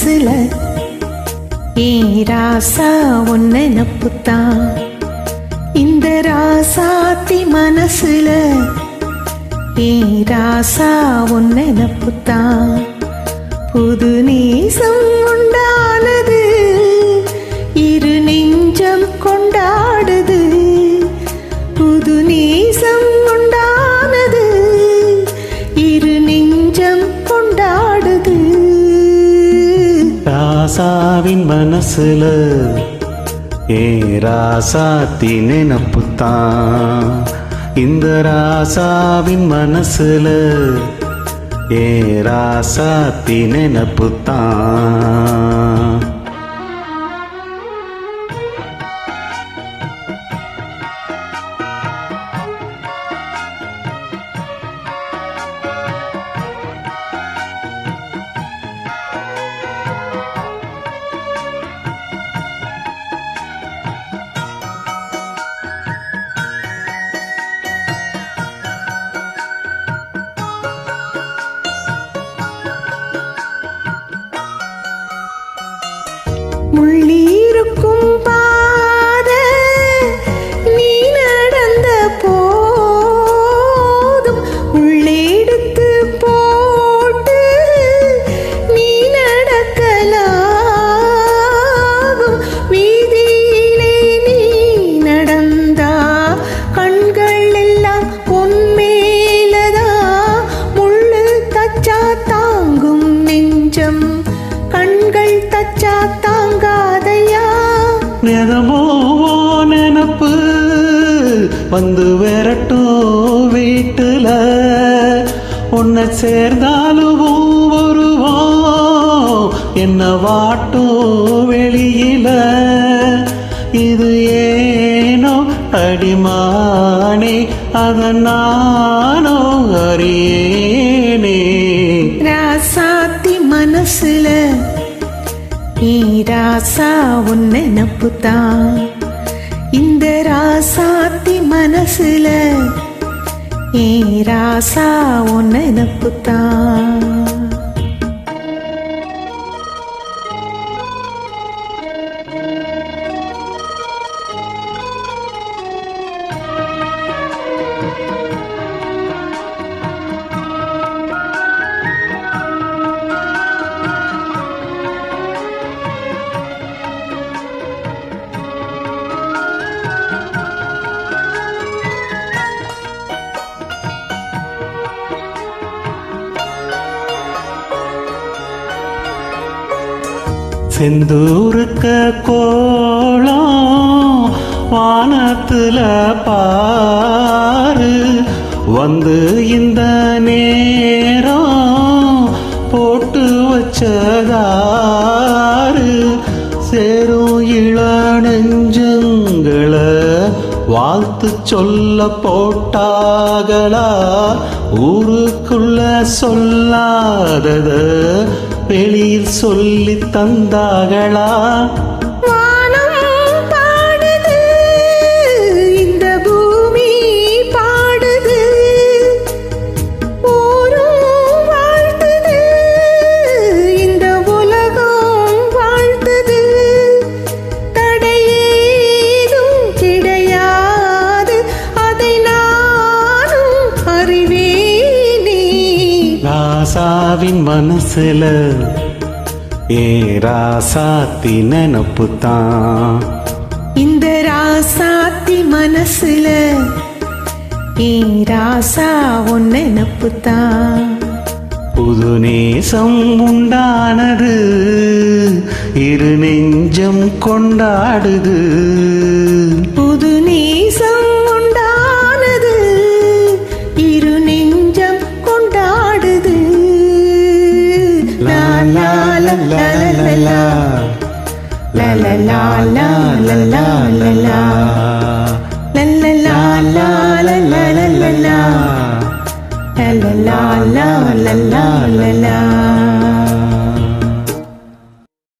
மனசுல ஏன் ராசா உன்ன நப்புத்தான். இந்த ராசாத்தி மனசுல ஏன் ராசா உன்ன நப்புத்தான். புது நேசம் உண்டானது, இரு நெஞ்சம் கொண்டாடுது. புது நேசம் உண்டானது, இரு நெஞ்சம் கொண்டாடுது. ராசாவின் மனசுல ஏ ராசாத்தி நினப்புத்தான். இந்த ராசாவின் மனசுல ஏ ராசாத்தி நினப்புத்தான். முள்ளிருக்கும் பாத நீ நடந்த போதும் உள்ளெடுத்து போட்டு நீ நடக்கலாகும். வீதியிலே நீ நடந்தா கண்கள் எல்லாம் பொன்மேலதா. முள்ளு தச்சா தாங்கும் நெஞ்சம், கண்கள் தச்சா தாங்காதையா. நிதமோ நினப்பு வந்து விரட்டும் வீட்டுல, உன்னை சேர்ந்தாலும் வருவோம் என்ன வாட்டும் வெளியில. இது ஏனோ அடிமானே அத நானோ அறியேனே. ராசாத்தி மனசுல ஏ ராசா உன்ன நப்புத்தான். இந்த ராசாத்தி மனசுல ஏ ராசா உன்ன நப்புத்தான். செந்தூருக்க கோலம் வானத்துல பாரு, வந்து இந்த நேரம் போட்டு வச்சதாரு. சேரும் இள நெஞ்சங்களை வாழ்த்து சொல்ல போட்டாகளா. ஊருக்குள்ள சொல்லாதத வெளியில் சொல்லி தந்தாகளா. வானம் பாடுது, இந்த பூமி பாடுது, ஊரும் வாழ்த்துது, இந்த உலகம் வாழ்த்துது. தடையேதும் கிடையாது, அதை நானும் அறிவேனே. ராசாவின் மனசுல ஏ ராசாத்தி நினப்புத்தான். இந்த ராசாத்தி மனசுல ஏ ராசா உன்ன நப்புத்தான். புது நேசம் உண்டானது, இரு நெஞ்சம் கொண்டாடுது. புது நேசம் உண்டானது, இரு நெஞ்சம் கொண்டாடுது. லா லா லா லா லா லா லா லா லா லா லா லா லா லா la la la la la la la la la la la la la la